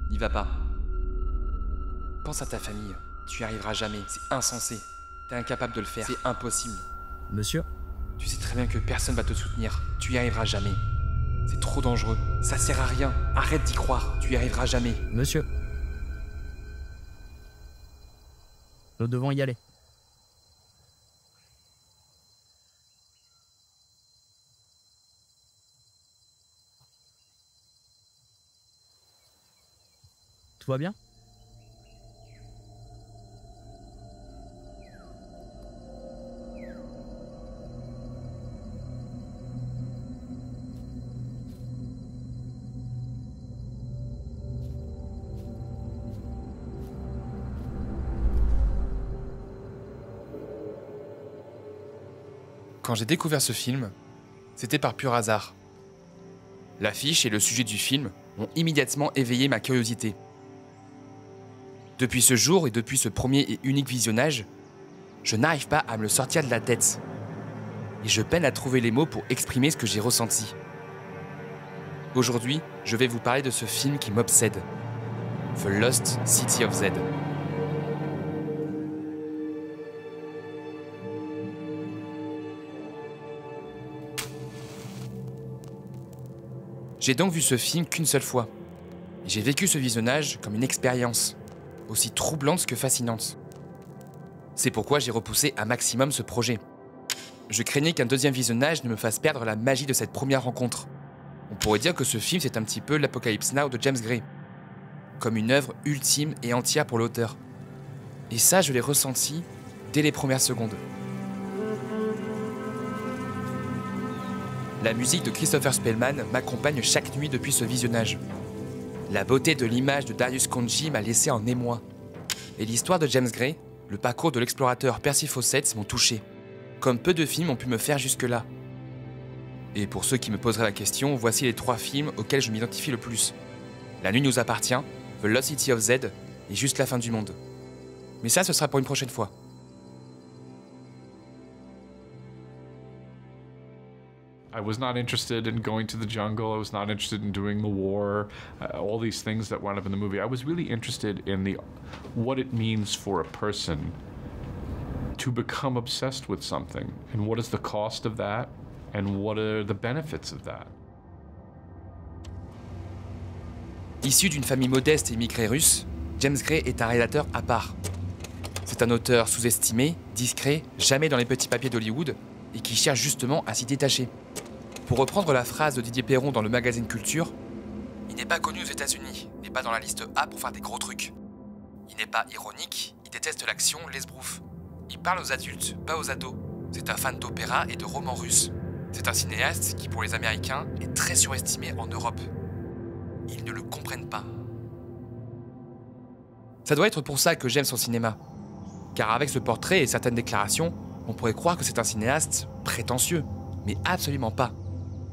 N'y va pas. Pense à ta famille. Tu y arriveras jamais. C'est insensé. T'es incapable de le faire. C'est impossible. Monsieur? Tu sais très bien que personne va te soutenir. Tu y arriveras jamais. C'est trop dangereux. Ça sert à rien. Arrête d'y croire. Tu y arriveras jamais. Monsieur? Nous devons y aller. Tout va bien? Quand j'ai découvert ce film, c'était par pur hasard. L'affiche et le sujet du film ont immédiatement éveillé ma curiosité. Depuis ce jour et depuis ce premier et unique visionnage, je n'arrive pas à me le sortir de la tête. Et je peine à trouver les mots pour exprimer ce que j'ai ressenti. Aujourd'hui, je vais vous parler de ce film qui m'obsède. The Lost City of Z. J'ai donc vu ce film qu'une seule fois. Et j'ai vécu ce visionnage comme une expérience, aussi troublante que fascinante. C'est pourquoi j'ai repoussé un maximum ce projet. Je craignais qu'un deuxième visionnage ne me fasse perdre la magie de cette première rencontre. On pourrait dire que ce film, c'est un petit peu l'Apocalypse Now de James Gray. Comme une œuvre ultime et entière pour l'auteur. Et ça, je l'ai ressenti dès les premières secondes. La musique de Christopher Spellman m'accompagne chaque nuit depuis ce visionnage. La beauté de l'image de Darius Khondji m'a laissé en émoi. Et l'histoire de James Gray, le parcours de l'explorateur Percy Fawcett m'ont touché. Comme peu de films ont pu me faire jusque-là. Et pour ceux qui me poseraient la question, voici les 3 films auxquels je m'identifie le plus. La nuit nous appartient, The Lost City of Z et Juste la fin du monde. Mais ça, ce sera pour une prochaine fois. I was not interested in going to the jungle. I was not interested in doing the war, all these things that wound up in the movie. I was really interested in what it means for a person to become obsessed with something, and what is the cost of that, and what are the benefits of that. Issu d'une famille modeste et immigrée russe, James Gray est un réalisateur à part. C'est un auteur sous-estimé, discret, jamais dans les petits papiers d'Hollywood, et qui cherche justement à s'y détacher. Pour reprendre la phrase de Didier Perron dans le magazine Culture, il n'est pas connu aux États-Unis, n'est pas dans la liste A pour faire des gros trucs. Il n'est pas ironique, il déteste l'action, l'esbrouffe. Il parle aux adultes, pas aux ados. C'est un fan d'opéra et de romans russes. C'est un cinéaste qui, pour les Américains, est très surestimé en Europe. Ils ne le comprennent pas. Ça doit être pour ça que j'aime son cinéma. Car avec ce portrait et certaines déclarations, on pourrait croire que c'est un cinéaste prétentieux, mais absolument pas.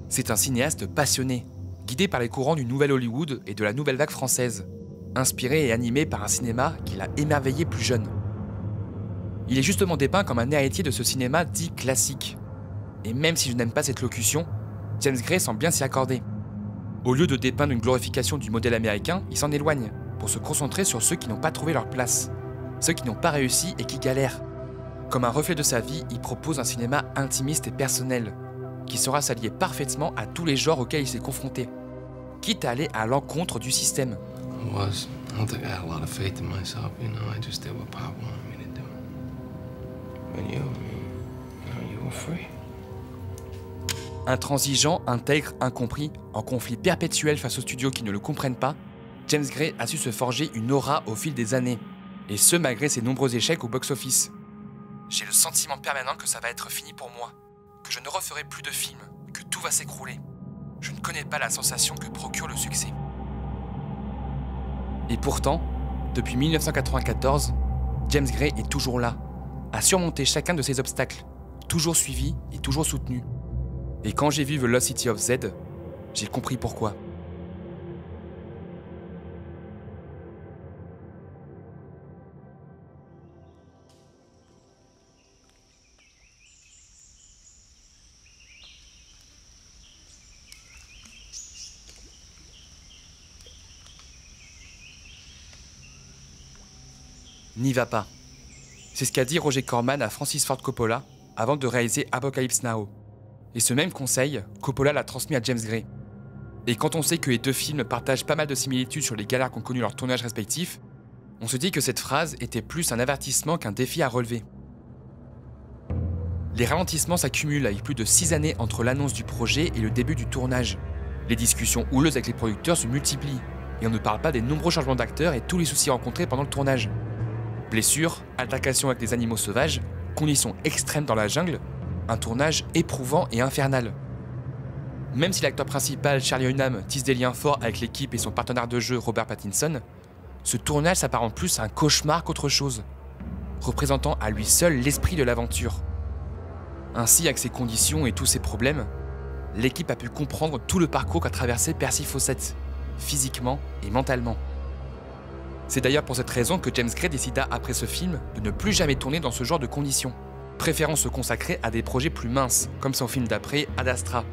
C'est un cinéaste passionné, guidé par les courants du nouvel Hollywood et de la nouvelle vague française, inspiré et animé par un cinéma qui l'a émerveillé plus jeune. Il est justement dépeint comme un héritier de ce cinéma dit classique. Et même si je n'aime pas cette locution, James Gray semble bien s'y accorder. Au lieu de dépeindre une glorification du modèle américain, il s'en éloigne, pour se concentrer sur ceux qui n'ont pas trouvé leur place, ceux qui n'ont pas réussi et qui galèrent. Comme un reflet de sa vie, il propose un cinéma intimiste et personnel, qui saura s'allier parfaitement à tous les genres auxquels il s'est confronté, quitte à aller à l'encontre du système. I don't think I had a lot of faith in myself, you know. I just did what Pop wanted me to do. And you were free. Intransigeant, intègre, incompris, en conflit perpétuel face aux studios qui ne le comprennent pas, James Gray a su se forger une aura au fil des années, et ce malgré ses nombreux échecs au box-office. J'ai le sentiment permanent que ça va être fini pour moi, que je ne referai plus de films, que tout va s'écrouler. Je ne connais pas la sensation que procure le succès. Et pourtant, depuis 1994, James Gray est toujours là, à surmonter chacun de ses obstacles, toujours suivi et toujours soutenu. Et quand j'ai vu The Lost City of Z, j'ai compris pourquoi. n'y va pas. C'est ce qu'a dit Roger Corman à Francis Ford Coppola avant de réaliser Apocalypse Now. Et ce même conseil, Coppola l'a transmis à James Gray. Et quand on sait que les deux films partagent pas mal de similitudes sur les galères qu'ont connues leurs tournages respectifs, on se dit que cette phrase était plus un avertissement qu'un défi à relever. Les ralentissements s'accumulent avec plus de 6 années entre l'annonce du projet et le début du tournage. Les discussions houleuses avec les producteurs se multiplient, et on ne parle pas des nombreux changements d'acteurs et tous les soucis rencontrés pendant le tournage. Blessures, altercations avec des animaux sauvages, conditions extrêmes dans la jungle, un tournage éprouvant et infernal. Même si l'acteur principal, Charlie Hunnam, tisse des liens forts avec l'équipe et son partenaire de jeu, Robert Pattinson, ce tournage s'apparente plus à un cauchemar qu'autre chose, représentant à lui seul l'esprit de l'aventure. Ainsi, avec ces conditions et tous ces problèmes, l'équipe a pu comprendre tout le parcours qu'a traversé Percy Fawcett, physiquement et mentalement. C'est d'ailleurs pour cette raison que James Gray décida après ce film de ne plus jamais tourner dans ce genre de conditions, préférant se consacrer à des projets plus minces, comme son film d'après, Ad Astra.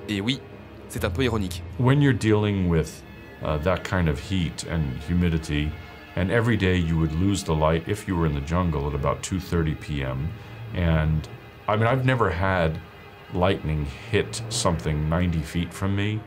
Et oui, c'est un peu ironique. When you're dealing with that kind of heat and humidity, and every day you would lose the light if you were in the jungle at about 2:30 p.m. And I mean, I've never had lightning hit something 90 feet from me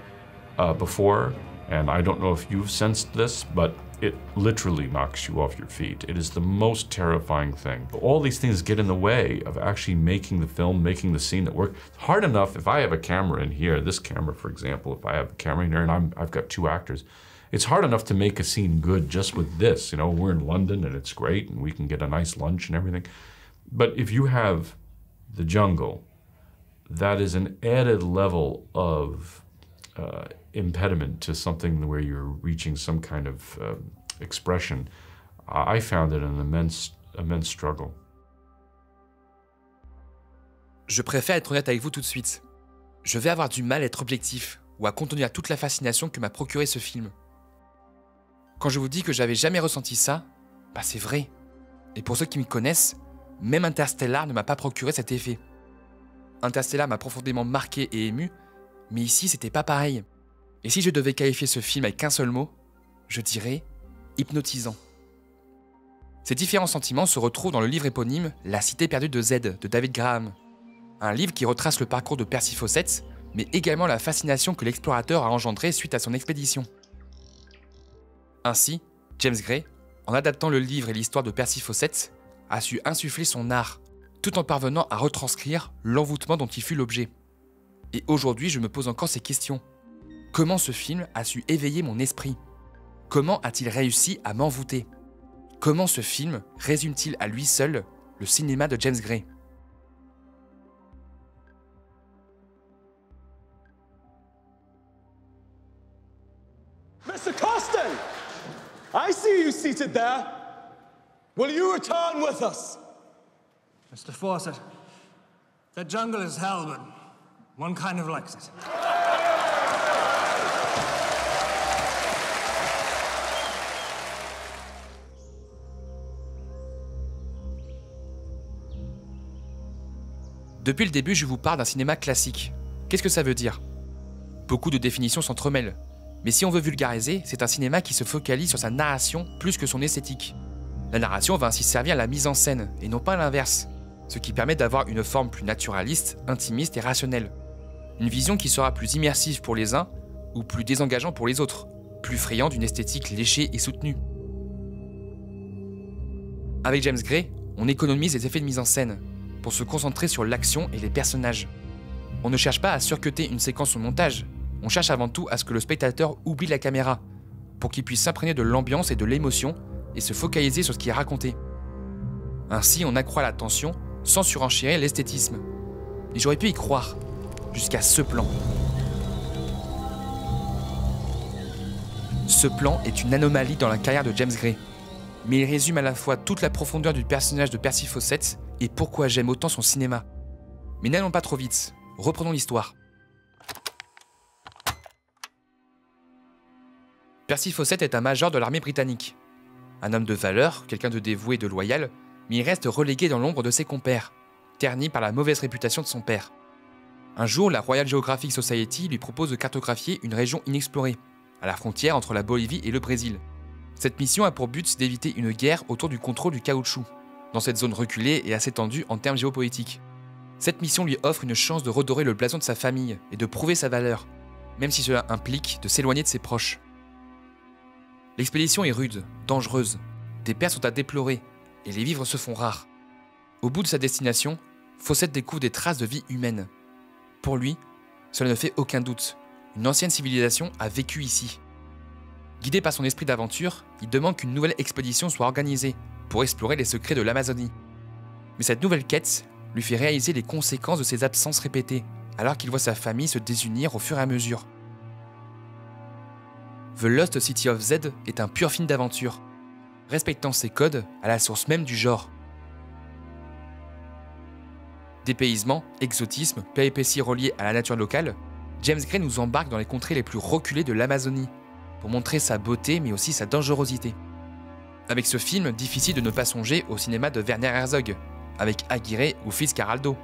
before, and I don't know if you've sensed this, but it literally knocks you off your feet. It is the most terrifying thing. All these things get in the way of actually making the film, making the scene that work. Hard enough, if I have a camera in here, this camera, for example, if I have a camera in here and I've got 2 actors, it's hard enough to make a scene good just with this. You know, we're in London and it's great and we can get a nice lunch and everything. But if you have the jungle, that is an added level of impediment to something where you're reaching some kind of expression. I found it an immense struggle. Je préfère être honnête avec vous tout de suite. Je vais avoir du mal à être objectif ou à contenir toute la fascination que m'a procuré ce film. Quand je vous dis que j'avais jamais ressenti ça, bah c'est vrai. Et pour ceux qui me connaissent, même Interstellar ne m'a pas procuré cet effet. Interstellar m'a profondément marqué et ému, mais ici c'était pas pareil. Et si je devais qualifier ce film avec qu'un seul mot, je dirais hypnotisant. Ces différents sentiments se retrouvent dans le livre éponyme La Cité perdue de Z de David Graham. Un livre qui retrace le parcours de Percy Fawcett, mais également la fascination que l'explorateur a engendrée suite à son expédition. Ainsi, James Gray, en adaptant le livre et l'histoire de Percy Fawcett, a su insuffler son art, tout en parvenant à retranscrire l'envoûtement dont il fut l'objet. Et aujourd'hui, je me pose encore ces questions. Comment ce film a su éveiller mon esprit? Comment a-t-il réussi à m'envoûter? Comment ce film résume-t-il à lui seul le cinéma de James Gray? Mr. Costin! I see you seated there. Will you return with us? Mr. Fawcett, the jungle is hell, but one kind of likes it. Depuis le début, je vous parle d'un cinéma classique. Qu'est-ce que ça veut dire? Beaucoup de définitions s'entremêlent. Mais si on veut vulgariser, c'est un cinéma qui se focalise sur sa narration plus que son esthétique. La narration va ainsi servir à la mise en scène, et non pas à l'inverse, ce qui permet d'avoir une forme plus naturaliste, intimiste et rationnelle. Une vision qui sera plus immersive pour les uns, ou plus désengageante pour les autres, plus friand d'une esthétique léchée et soutenue. Avec James Gray, on économise les effets de mise en scène, pour se concentrer sur l'action et les personnages. On ne cherche pas à surcuter une séquence au montage, on cherche avant tout à ce que le spectateur oublie la caméra, pour qu'il puisse s'imprégner de l'ambiance et de l'émotion, et se focaliser sur ce qui est raconté. Ainsi, on accroît la tension, sans surenchérir l'esthétisme. Et j'aurais pu y croire, jusqu'à ce plan. Ce plan est une anomalie dans la carrière de James Gray, mais il résume à la fois toute la profondeur du personnage de Percy Fawcett et pourquoi j'aime autant son cinéma. Mais n'allons pas trop vite, reprenons l'histoire. Percy Fawcett est un major de l'armée britannique. Un homme de valeur, quelqu'un de dévoué et de loyal, mais il reste relégué dans l'ombre de ses compères, terni par la mauvaise réputation de son père. Un jour, la Royal Geographic Society lui propose de cartographier une région inexplorée, à la frontière entre la Bolivie et le Brésil. Cette mission a pour but d'éviter une guerre autour du contrôle du caoutchouc, dans cette zone reculée et assez tendue en termes géopolitiques. Cette mission lui offre une chance de redorer le blason de sa famille et de prouver sa valeur, même si cela implique de s'éloigner de ses proches. L'expédition est rude, dangereuse, des pertes sont à déplorer, et les vivres se font rares. Au bout de sa destination, Fawcett découvre des traces de vie humaine. Pour lui, cela ne fait aucun doute, une ancienne civilisation a vécu ici. Guidé par son esprit d'aventure, il demande qu'une nouvelle expédition soit organisée pour explorer les secrets de l'Amazonie. Mais cette nouvelle quête lui fait réaliser les conséquences de ses absences répétées, alors qu'il voit sa famille se désunir au fur et à mesure. The Lost City of Z est un pur film d'aventure, respectant ses codes à la source même du genre. Dépaysement, exotisme, péripéties reliées à la nature locale, James Gray nous embarque dans les contrées les plus reculées de l'Amazonie, pour montrer sa beauté mais aussi sa dangerosité. Avec ce film, difficile de ne pas songer au cinéma de Werner Herzog, avec Aguirre ou Fitzcarraldo.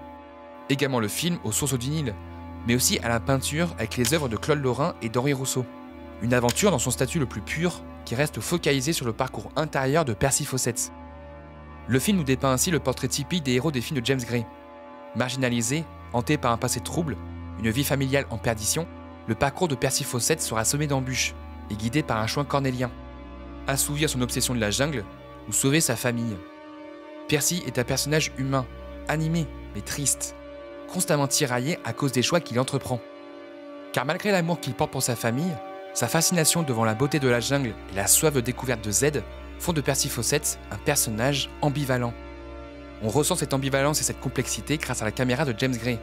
Également le film aux sources du Nil, mais aussi à la peinture avec les œuvres de Claude Lorrain et d'Henri Rousseau. Une aventure dans son statut le plus pur, qui reste focalisée sur le parcours intérieur de Percy Fawcett. Le film nous dépeint ainsi le portrait typique des héros des films de James Gray. Marginalisé, hanté par un passé trouble, une vie familiale en perdition, le parcours de Percy Fawcett sera semé d'embûches et guidé par un choix cornélien. Assouvir son obsession de la jungle ou sauver sa famille. Percy est un personnage humain, animé mais triste, constamment tiraillé à cause des choix qu'il entreprend. Car malgré l'amour qu'il porte pour sa famille, sa fascination devant la beauté de la jungle et la soif de découverte de Z font de Percy Fawcett un personnage ambivalent. On ressent cette ambivalence et cette complexité grâce à la caméra de James Gray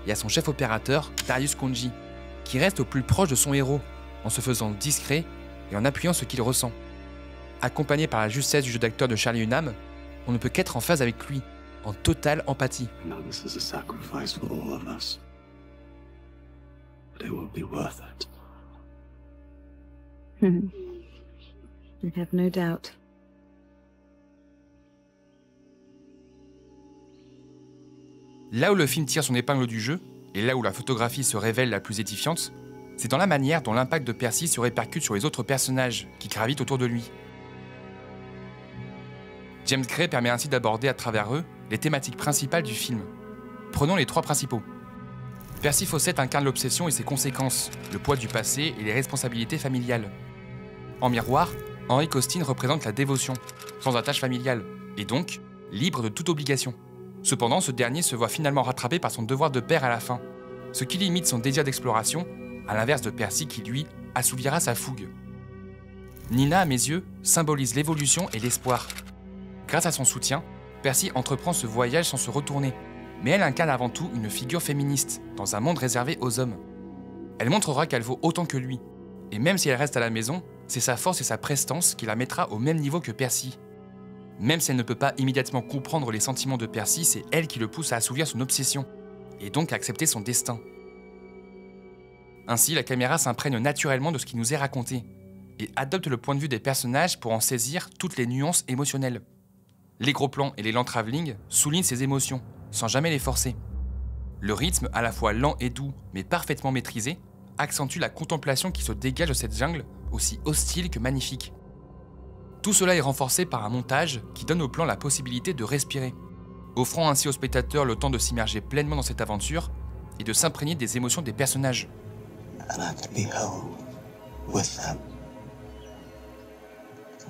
et à son chef opérateur, Darius Khondji, qui reste au plus proche de son héros, en se faisant discret et en appuyant ce qu'il ressent. Accompagné par la justesse du jeu d'acteur de Charlie Hunnam, on ne peut qu'être en phase avec lui, en totale empathie. I have no doubt. Là où le film tire son épingle du jeu, et là où la photographie se révèle la plus édifiante, c'est dans la manière dont l'impact de Percy se répercute sur les autres personnages qui gravitent autour de lui. James Gray permet ainsi d'aborder à travers eux les thématiques principales du film. Prenons les trois principaux. Percy Fawcett incarne l'obsession et ses conséquences, le poids du passé et les responsabilités familiales. En miroir, Henry Costin représente la dévotion, sans attache familiale, et donc libre de toute obligation. Cependant, ce dernier se voit finalement rattrapé par son devoir de père à la fin, ce qui limite son désir d'exploration, à l'inverse de Percy qui, lui, assouvira sa fougue. Nina, à mes yeux, symbolise l'évolution et l'espoir. Grâce à son soutien, Percy entreprend ce voyage sans se retourner, mais elle incarne avant tout une figure féministe, dans un monde réservé aux hommes. Elle montrera qu'elle vaut autant que lui, et même si elle reste à la maison, c'est sa force et sa prestance qui la mettra au même niveau que Percy. Même si elle ne peut pas immédiatement comprendre les sentiments de Percy, c'est elle qui le pousse à assouvir son obsession, et donc à accepter son destin. Ainsi, la caméra s'imprègne naturellement de ce qui nous est raconté, et adopte le point de vue des personnages pour en saisir toutes les nuances émotionnelles. Les gros plans et les lents travelling soulignent ces émotions, sans jamais les forcer. Le rythme, à la fois lent et doux, mais parfaitement maîtrisé, accentue la contemplation qui se dégage de cette jungle, aussi hostile que magnifique. Tout cela est renforcé par un montage qui donne au plan la possibilité de respirer, offrant ainsi au spectateur le temps de s'immerger pleinement dans cette aventure et de s'imprégner des émotions des personnages. And I could be home with them.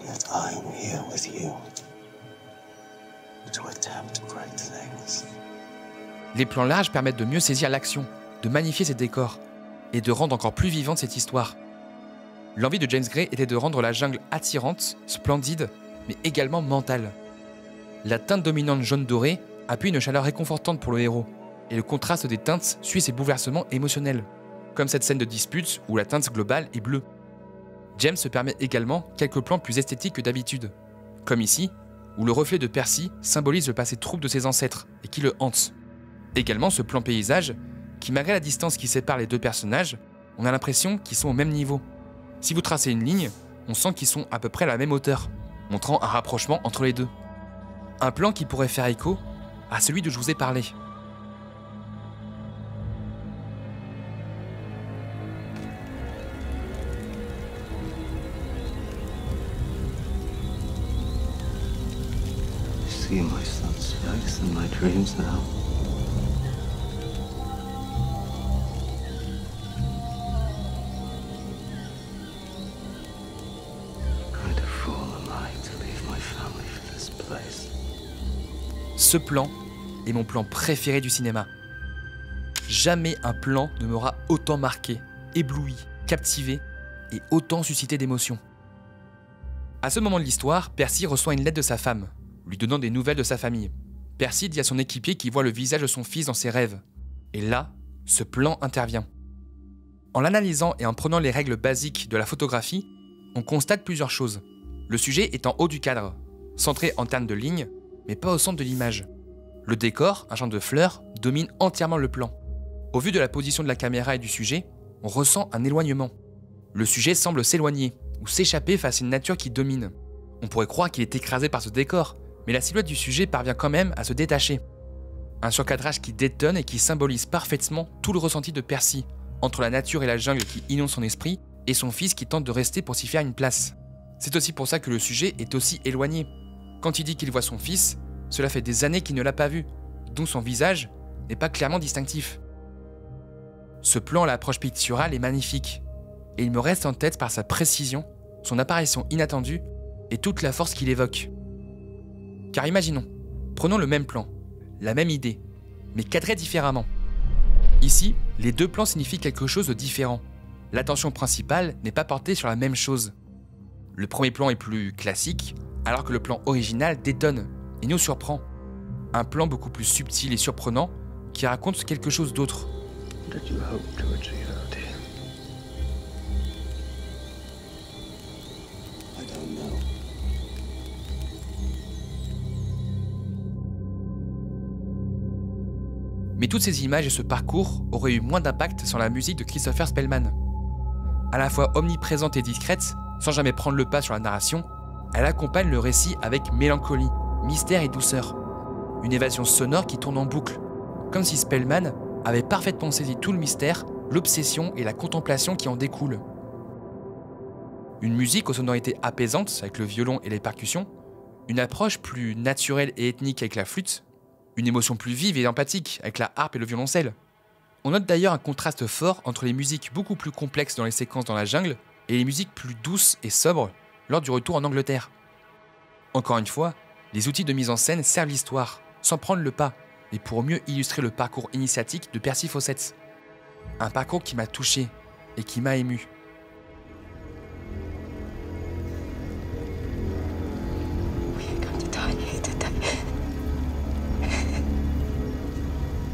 Yet I am here with you to attempt great things. Les plans larges permettent de mieux saisir l'action, de magnifier ses décors et de rendre encore plus vivante cette histoire. L'envie de James Gray était de rendre la jungle attirante, splendide, mais également mentale. La teinte dominante jaune doré appuie une chaleur réconfortante pour le héros, et le contraste des teintes suit ses bouleversements émotionnels, comme cette scène de dispute où la teinte globale est bleue. James se permet également quelques plans plus esthétiques que d'habitude, comme ici, où le reflet de Percy symbolise le passé trouble de ses ancêtres et qui le hante. Également ce plan paysage, qui malgré la distance qui sépare les deux personnages, on a l'impression qu'ils sont au même niveau. Si vous tracez une ligne, on sent qu'ils sont à peu près à la même hauteur, montrant un rapprochement entre les deux. Un plan qui pourrait faire écho à celui dont je vous ai parlé. see my son's face in my dreams now. What kind of fool am I to leave my family for this place? Ce plan est mon plan préféré du cinéma. Jamais un plan ne m'aura autant marqué, ébloui, captivé et autant suscité d'émotions. À ce moment de l'histoire, Percy reçoit une lettre de sa femme, lui donnant des nouvelles de sa famille. Percy dit à son équipier qu'il voit le visage de son fils dans ses rêves. Et là, ce plan intervient. En l'analysant et en prenant les règles basiques de la photographie, on constate plusieurs choses. Le sujet est en haut du cadre, centré en termes de lignes, mais pas au centre de l'image. Le décor, un champ de fleurs, domine entièrement le plan. Au vu de la position de la caméra et du sujet, on ressent un éloignement. Le sujet semble s'éloigner ou s'échapper face à une nature qui domine. On pourrait croire qu'il est écrasé par ce décor, mais la silhouette du sujet parvient quand même à se détacher. Un surcadrage qui détonne et qui symbolise parfaitement tout le ressenti de Percy, entre la nature et la jungle qui inonde son esprit, et son fils qui tente de rester pour s'y faire une place. C'est aussi pour ça que le sujet est aussi éloigné. Quand il dit qu'il voit son fils, cela fait des années qu'il ne l'a pas vu, donc son visage n'est pas clairement distinctif. Ce plan à l'approche picturale est magnifique, et il me reste en tête par sa précision, son apparition inattendue et toute la force qu'il évoque. Car imaginons, prenons le même plan, la même idée, mais cadré différemment. Ici, les deux plans signifient quelque chose de différent. L'attention principale n'est pas portée sur la même chose. Le premier plan est plus classique, alors que le plan original détonne et nous surprend. Un plan beaucoup plus subtil et surprenant qui raconte quelque chose d'autre. What did you hope to achieve out here? I don't know. Mais toutes ces images et ce parcours auraient eu moins d'impact sans la musique de Christopher Spellman. À la fois omniprésente et discrète, sans jamais prendre le pas sur la narration, elle accompagne le récit avec mélancolie, mystère et douceur. Une évasion sonore qui tourne en boucle, comme si Spellman avait parfaitement saisi tout le mystère, l'obsession et la contemplation qui en découlent. Une musique aux sonorités apaisantes avec le violon et les percussions, une approche plus naturelle et ethnique avec la flûte, une émotion plus vive et empathique avec la harpe et le violoncelle. On note d'ailleurs un contraste fort entre les musiques beaucoup plus complexes dans les séquences dans la jungle et les musiques plus douces et sobres lors du retour en Angleterre. Encore une fois, les outils de mise en scène servent l'histoire, sans prendre le pas, et pour mieux illustrer le parcours initiatique de Percy Fawcett. Un parcours qui m'a touché et qui m'a ému.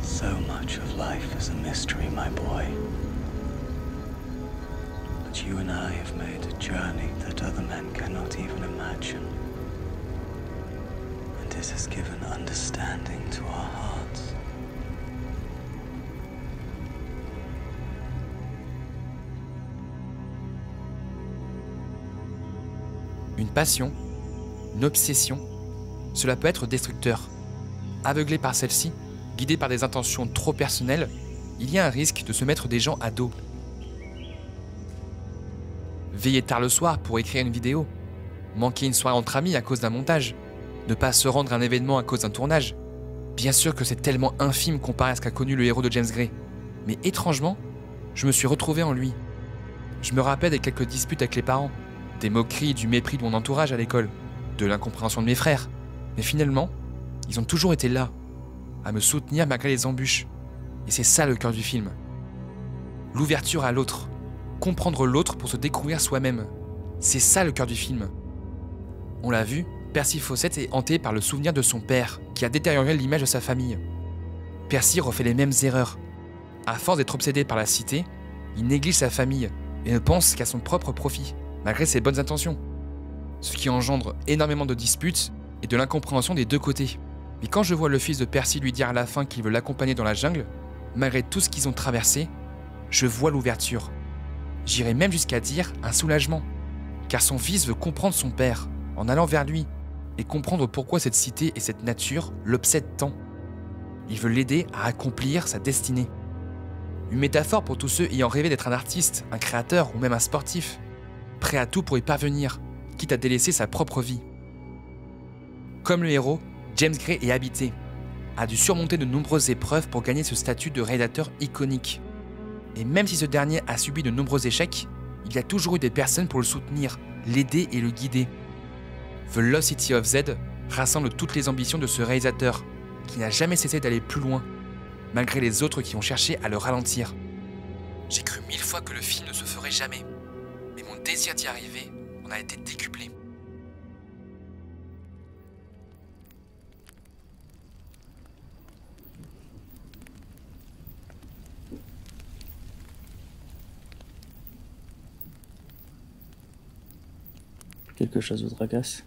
So much of life is a mystery, my boy. But you and I have made a journey that other men cannot even imagine. And it has given understanding to our hearts. Une passion, une obsession, cela peut être destructeur. Aveuglé par celle-ci, guidé par des intentions trop personnelles, il y a un risque de se mettre des gens à dos. Veiller tard le soir pour écrire une vidéo, manquer une soirée entre amis à cause d'un montage, ne pas se rendre à un événement à cause d'un tournage. Bien sûr que c'est tellement infime comparé à ce qu'a connu le héros de James Gray, mais étrangement, je me suis retrouvé en lui. Je me rappelle des quelques disputes avec les parents, des moqueries, du mépris de mon entourage à l'école, de l'incompréhension de mes frères, mais finalement, ils ont toujours été là, à me soutenir malgré les embûches. Et c'est ça le cœur du film. L'ouverture à l'autre, comprendre l'autre pour se découvrir soi-même. C'est ça le cœur du film. On l'a vu, Percy Fawcett est hanté par le souvenir de son père, qui a détérioré l'image de sa famille. Percy refait les mêmes erreurs. À force d'être obsédé par la cité, il néglige sa famille et ne pense qu'à son propre profit, malgré ses bonnes intentions. Ce qui engendre énormément de disputes et de l'incompréhension des deux côtés. Mais quand je vois le fils de Percy lui dire à la fin qu'il veut l'accompagner dans la jungle, malgré tout ce qu'ils ont traversé, je vois l'ouverture. J'irais même jusqu'à dire un soulagement, car son fils veut comprendre son père, en allant vers lui, et comprendre pourquoi cette cité et cette nature l'obsèdent tant. Il veut l'aider à accomplir sa destinée. Une métaphore pour tous ceux ayant rêvé d'être un artiste, un créateur ou même un sportif, prêt à tout pour y parvenir, quitte à délaisser sa propre vie. Comme le héros, James Gray est habité, a dû surmonter de nombreuses épreuves pour gagner ce statut de réalisateur iconique. Et même si ce dernier a subi de nombreux échecs, il y a toujours eu des personnes pour le soutenir, l'aider et le guider. The Lost City of Z rassemble toutes les ambitions de ce réalisateur, qui n'a jamais cessé d'aller plus loin, malgré les autres qui ont cherché à le ralentir. J'ai cru 1000 fois que le film ne se ferait jamais, mais mon désir d'y arriver en a été décuplé. Quelque chose vous tracasse?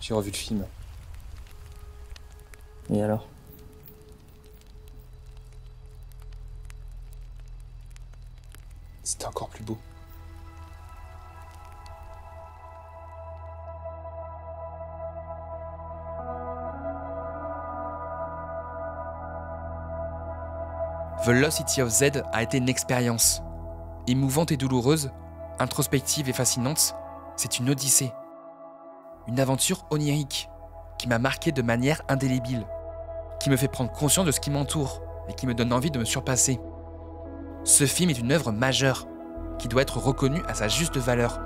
J'ai revu le film. Et alors? C'était encore plus beau. The Lost City of Z a été une expérience. Émouvante et douloureuse, introspective et fascinante, c'est une odyssée. Une aventure onirique qui m'a marqué de manière indélébile, qui me fait prendre conscience de ce qui m'entoure et qui me donne envie de me surpasser. Ce film est une œuvre majeure qui doit être reconnue à sa juste valeur.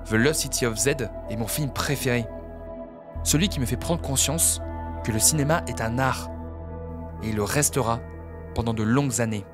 The Lost City of Z est mon film préféré. Celui qui me fait prendre conscience que le cinéma est un art et il le restera pendant de longues années.